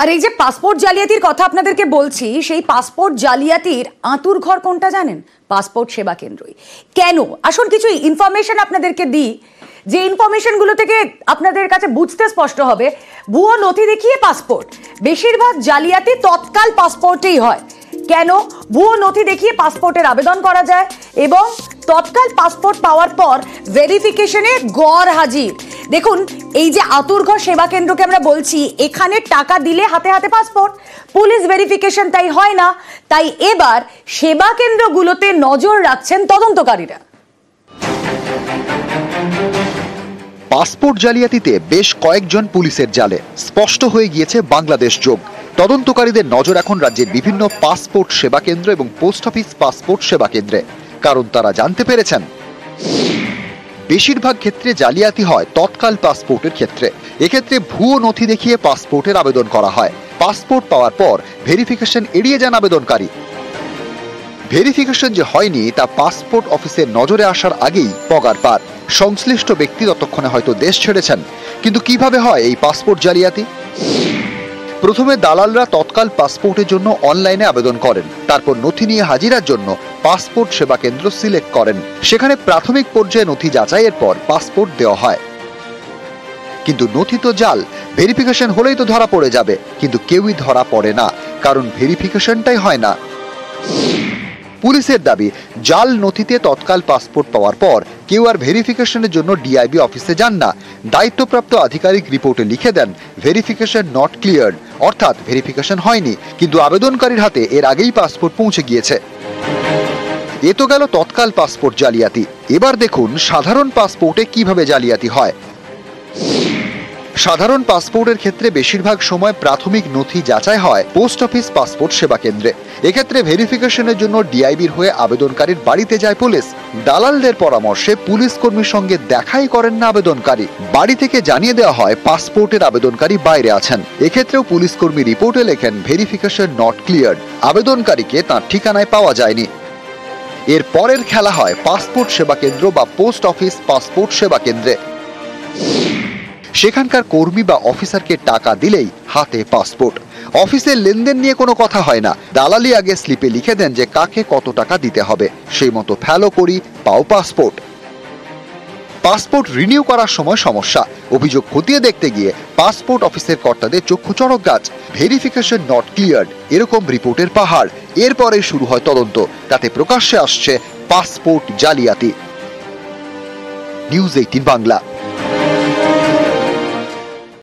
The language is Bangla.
আর এই যে পাসপোর্ট জালিয়াতির কথা আপনাদেরকে বলছি, সেই পাসপোর্ট জালিয়াতির আঁতুর ঘর কোনটা জানেন? পাসপোর্ট সেবা কেন্দ্রই। কেন? আসুন কিছু ইনফরমেশন আপনাদেরকে দিই, যে ইনফরমেশনগুলো থেকে আপনাদের কাছে বুঝতে স্পষ্ট হবে। ভুয়ো নথি দেখিয়ে পাসপোর্ট, বেশিরভাগ জালিয়াতি তৎকাল পাসপোর্টেই হয়। কেন? ভুয়ো নথি দেখিয়ে পাসপোর্টের আবেদন করা যায় এবং তৎকাল পাসপোর্ট পাওয়ার পর ভেরিফিকেশনে গড় হাজির। দেখুন, এই যে আতুরঘর সেবা কেন্দ্রকে আমরা বলছি, এখানে টাকা দিলে হাতে হাতে পাসপোর্ট, পুলিশ ভেরিফিকেশন তাই হয় না। তাই এবার সেবা কেন্দ্রগুলোতে নজর রাখছেন তদন্তকারীরা। পাসপোর্ট জালিয়াতিতে বেশ কয়েকজন পুলিশের জালে স্পষ্ট হয়ে গিয়েছে বাংলাদেশ যোগ। তদন্তকারীদের নজর এখন রাজ্যের বিভিন্ন পাসপোর্ট সেবা কেন্দ্র এবং পোস্ট অফিস পাসপোর্ট সেবা কেন্দ্রে, কারণ তারা জানতে পেরেছেন বেশিরভাগ ক্ষেত্রে জালিয়াতি হয় তৎকাল পাসপোর্টের ক্ষেত্রে। এক্ষেত্রে ভুয়ো নথি দেখিয়ে পাসপোর্টের আবেদন করা হয়। পাসপোর্ট পাওয়ার পর ভেরিফিকেশন এড়িয়ে যান আবেদনকারী। ভেরিফিকেশন যে হয়নি তা পাসপোর্ট অফিসের নজরে আসার আগেই পগার পার। সংশ্লিষ্ট ব্যক্তি ততক্ষণে হয়তো দেশ ছেড়েছেন। কিন্তু কিভাবে হয় এই পাসপোর্ট জালিয়াতি? প্রথমে দালালরা তৎকাল পাসপোর্টের জন্য অনলাইনে আবেদন করেন, তারপর নথি নিয়ে হাজিরার জন্য পাসপোর্ট সেবা কেন্দ্র সিলেক্ট করেন। সেখানে প্রাথমিক পর্যায়ে নথি যাচাইয়ের পর পাসপোর্ট দেওয়া হয়। কিন্তু নথি তো জাল, ভেরিফিকেশন হলেই তো ধরা পড়ে যাবে। কিন্তু কেউই ধরা পড়ে না, কারণ ভেরিফিকেশনটাই হয় না। পুলিশের দাবি, জাল নথিতে তৎকাল পাসপোর্ট পাওয়ার পর কেউ আর ভেরিফিকেশনের জন্য ডিআইবি অফিসে যান না। দায়িত্বপ্রাপ্ত আধিকারিক রিপোর্টে লিখে দেন ভেরিফিকেশন নট ক্লিয়ার্ড, অর্থাৎ ভেরিফিকেশন হয়নি, কিন্তু আবেদনকারীর হাতে এর আগেই পাসপোর্ট পৌঁছে গিয়েছে। এ তো গেল তৎকাল পাসপোর্ট জালিয়াতি। এবার দেখুন সাধারণ পাসপোর্টে কিভাবে জালিয়াতি হয়। সাধারণ পাসপোর্টের ক্ষেত্রে বেশিরভাগ সময় প্রাথমিক নথি যাচাই হয় পোস্ট অফিস পাসপোর্ট সেবা কেন্দ্রে। এক্ষেত্রে ভেরিফিকেশনের জন্য ডিআইবির হয়ে আবেদনকারীর বাড়িতে যায় পুলিশ। দালালদের পরামর্শে পুলিশ কর্মীর সঙ্গে দেখাই করেন না আবেদনকারী। বাড়ি থেকে জানিয়ে দেওয়া হয় পাসপোর্টের আবেদনকারী বাইরে আছেন। এক্ষেত্রেও পুলিশ কর্মী রিপোর্টে লেখেন ভেরিফিকেশন নট ক্লিয়ার্ড, আবেদনকারীকে তাঁর ঠিকানায় পাওয়া যায়নি। এর পরের খেলা হয় পাসপোর্ট সেবা কেন্দ্র বা পোস্ট অফিস পাসপোর্ট সেবা কেন্দ্রে। সেখানকার কর্মী বা অফিসারকে টাকা দিলেই হাতে পাসপোর্ট। অফিসের লেনদেন নিয়ে কোনো কথা হয় না। দালালি আগে স্লিপে লিখে দেন যে কাকে কত টাকা দিতে হবে, সেই মতো ফ্যালো করি, পাও পাসপোর্ট। পাসপোর্ট রিনিউ করার সময় সমস্যা, অভিযোগ খতিয়ে দেখতে গিয়ে পাসপোর্ট অফিসের কর্তাদের চক্ষু চড়ক গাছ। ভেরিফিকেশন নট ক্লিয়ার্ড, এরকম রিপোর্টের পাহাড়। এরপরে শুরু হয় তদন্ত, তাতে প্রকাশ্যে আসছে পাসপোর্ট জালিয়াতি। নিউজ 18 বাংলা।